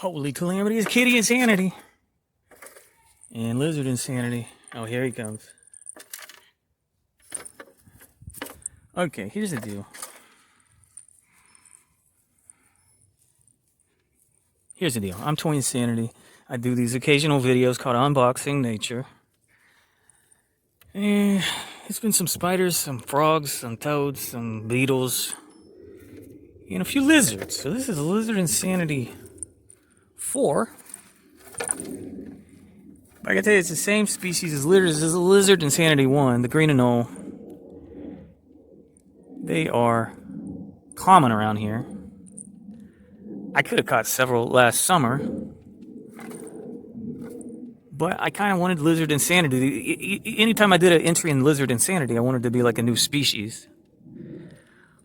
Holy calamity, it's kitty insanity. And lizard insanity. Oh, here he comes. Okay, here's the deal. I'm Toy Insanity. I do these occasional videos called Unboxing Nature. And it's been some spiders, some frogs, some toads, some beetles, and a few lizards. So this is Lizard Insanity 4. But I gotta tell you, it's the same species as lizards as Lizard Insanity 1, the green anole. They are common around here. I could have caught several last summer, but I kind of wanted Lizard Insanity. Anytime I did an entry in Lizard Insanity, I wanted to be like a new species.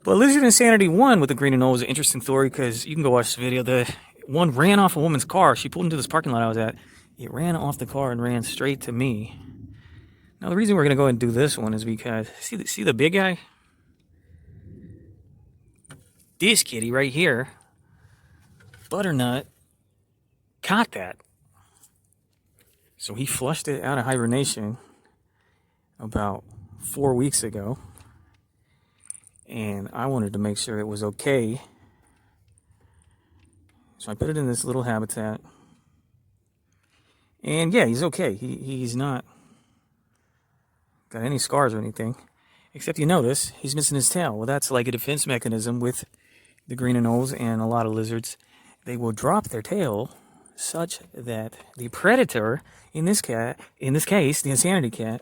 But Lizard Insanity 1 with the green anole was an interesting story because you can go watch the video. The one ran off a woman's car. She pulled into this parking lot I was at. It ran off the car and ran straight to me. Now the reason we're going to go ahead and do this one is because, see the big guy? This kitty right here, Butternut, caught that. So he flushed it out of hibernation about 4 weeks ago. And I wanted to make sure it was okay. So I put it in this little habitat. And yeah, he's okay. He's not got any scars or anything. Except you notice he's missing his tail. Well, that's like a defense mechanism with the green anoles and a lot of lizards. They will drop their tail such that the predator, in this case, the insanity cat,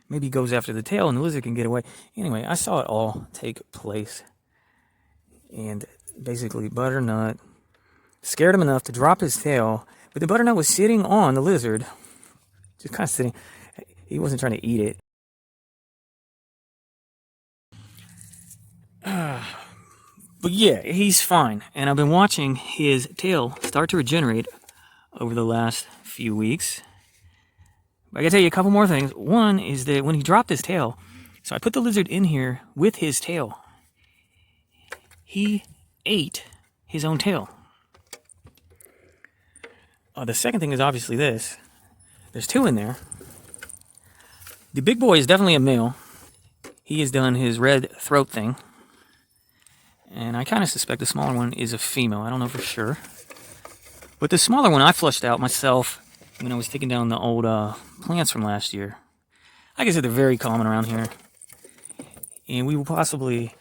maybe goes after the tail and the lizard can get away. Anyway, I saw it all take place. And basically, Butternut scared him enough to drop his tail. But the Butternut was sitting on the lizard. Just kind of sitting. He wasn't trying to eat it. But yeah, he's fine. And I've been watching his tail start to regenerate over the last few weeks. But I gotta tell you a couple more things. One is that when he dropped his tail, so I put the lizard in here with his tail. He ate his own tail. The second thing is obviously this. There's two in there. The big boy is definitely a male. He has done his red throat thing. And I kind of suspect the smaller one is a female. I don't know for sure. But the smaller one I flushed out myself when I was taking down the old plants from last year. Like I said, they're very common around here. And we will possibly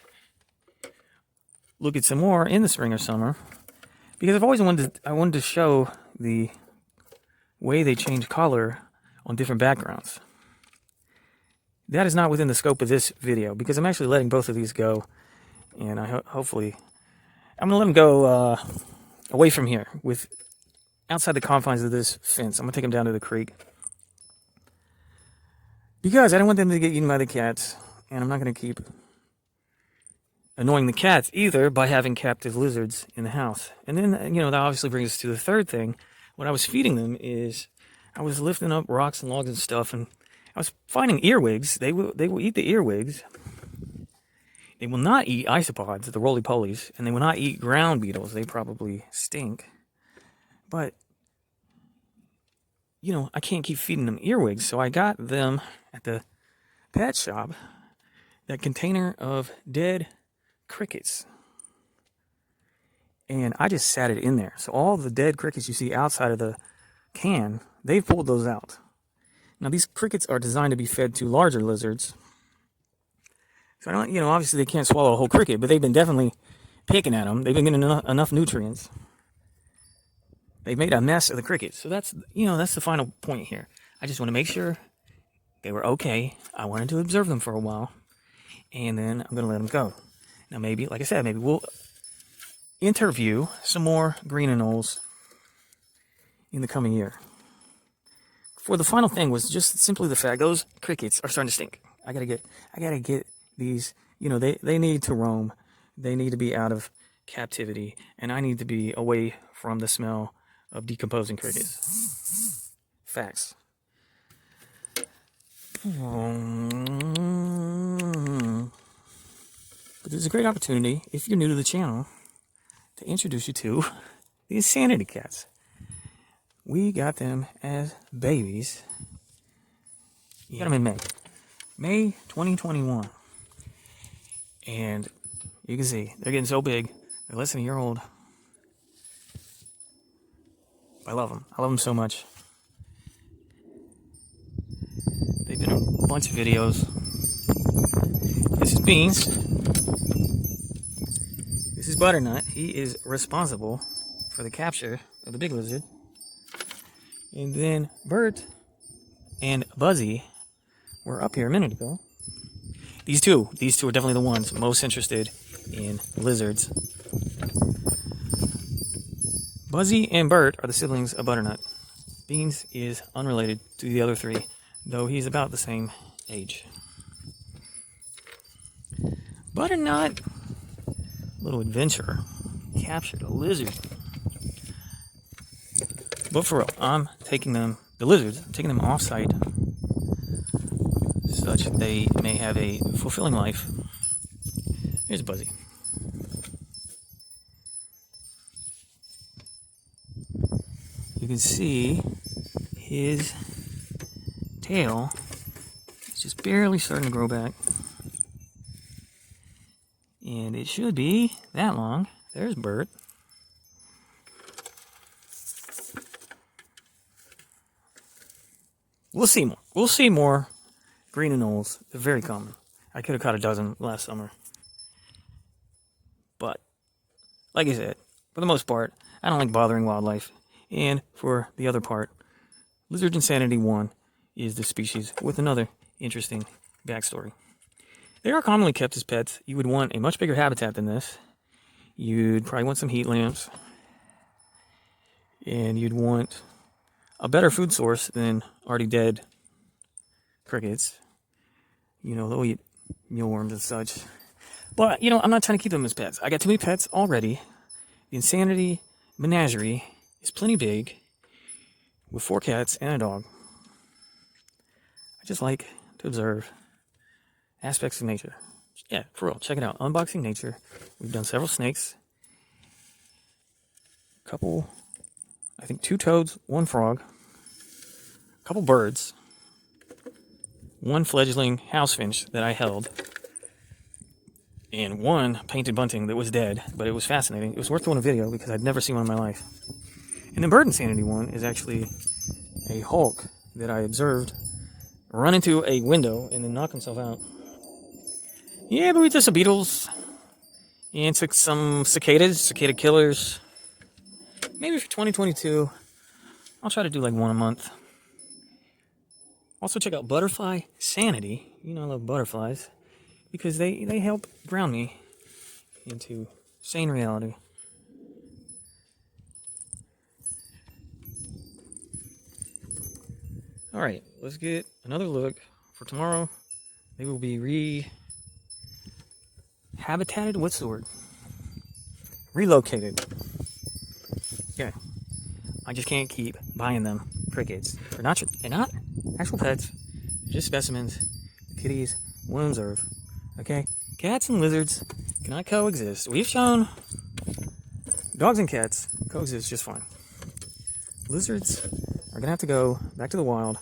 look at some more in the spring or summer. Because I've always wanted to show the way they change color on different backgrounds. That is not within the scope of this video because I'm actually letting both of these go. And hopefully, I'm going to let them go away from here, outside the confines of this fence. I'm going to take them down to the creek. Because I don't want them to get eaten by the cats, and I'm not going to keep annoying the cats either by having captive lizards in the house. And then, that obviously brings us to the third thing. What I was feeding them is, I was lifting up rocks and logs and stuff, and I was finding earwigs. They will eat the earwigs. They will not eat isopods, the roly-polies, and they will not eat ground beetles. They probably stink. But, I can't keep feeding them earwigs, so I got them at the pet shop, that container of dead crickets. And I just sat it in there. So all the dead crickets you see outside of the can, they've pulled those out. Now, these crickets are designed to be fed to larger lizards. So, obviously they can't swallow a whole cricket, but they've been definitely picking at them. They've been getting enough nutrients. They've made a mess of the crickets. So that's the final point here. I just want to make sure they were okay. I wanted to observe them for a while. And then I'm going to let them go. Now, maybe, like I said, maybe we'll interview some more green anoles in the coming year. For the final thing was just simply the fact those crickets are starting to stink. I gotta get these, they need to roam. They need to be out of captivity. And I need to be away from the smell of decomposing crickets. Facts. But there's a great opportunity, if you're new to the channel, to introduce you to The Insanity cats. We got them as babies. We got them in May 2021. And you can see they're getting so big. They're less than a year old. I love them. I love them so much. They've been in a bunch of videos. This is Beans. This is Butternut. He is responsible for the capture of the big lizard. And then Bert and Buzzy were up here a minute ago. These two are definitely the ones most interested in lizards. Buzzy and Bert are the siblings of Butternut. Beans is unrelated to the other three, though he's about the same age. Butternut, little adventurer, captured a lizard. But for real, I'm taking them, the lizards, I'm taking them off-site such that they may have a fulfilling life. Here's Buzzy. You can see his tail is just barely starting to grow back. And it should be that long. There's Bert. We'll see more. We'll see more green anoles. They're very common. I could have caught a dozen last summer. But, like I said, for the most part, I don't like bothering wildlife. And for the other part, Lizard Insanity 1 is the species with another interesting backstory. They are commonly kept as pets. You would want a much bigger habitat than this. You'd probably want some heat lamps. And you'd want a better food source than already dead crickets. You know, they'll eat mealworms and such. But, you know, I'm not trying to keep them as pets. I got too many pets already. The Insanity menagerie is plenty big, with 4 cats and a dog. I just like to observe aspects of nature. Yeah, for real, check it out. Unboxing Nature. We've done several snakes. A couple, I think 2 toads, 1 frog. A couple birds. 1 fledgling house finch that I held. And 1 painted bunting that was dead, but it was fascinating. It was worth doing a video because I'd never seen one in my life. And the Bird Insanity one is actually a hawk that I observed run into a window and then knock himself out. Yeah, but we took some beetles and took some cicada killers. Maybe for 2022, I'll try to do like 1 a month. Also check out Butterfly Sanity. You know I love butterflies because they help ground me into sane reality. Alright, let's get another look for tomorrow. They will be habitated. What's the word? Relocated. Yeah. I just can't keep buying them crickets. They're not actual pets. They're just specimens. Kitties won't observe. Okay? Cats and lizards cannot coexist. We've shown dogs and cats coexist just fine. Lizards are gonna have to go back to the wild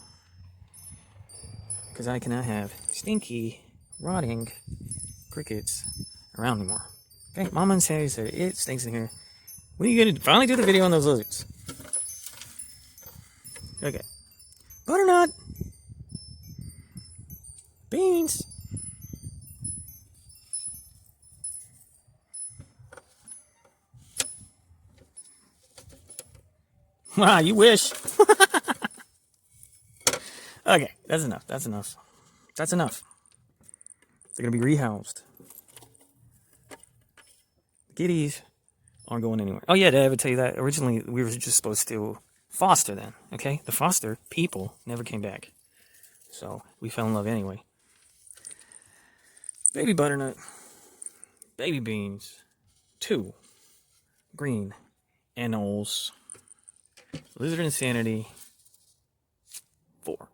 because I cannot have stinky, rotting crickets around anymore. Okay, Mama and Sandy said it stinks in here. When are you gonna finally do the video on those lizards? Okay. Butternut. Beans. Wow, you wish. Okay, that's enough. That's enough. That's enough. They're going to be rehoused. The kitties aren't going anywhere. Oh, yeah, did I ever tell you that? Originally, we were just supposed to foster them, okay? The foster people never came back. So, we fell in love anyway. Baby Butternut. Baby Beans. 2. Green. Anoles. Lizard Insanity. 4.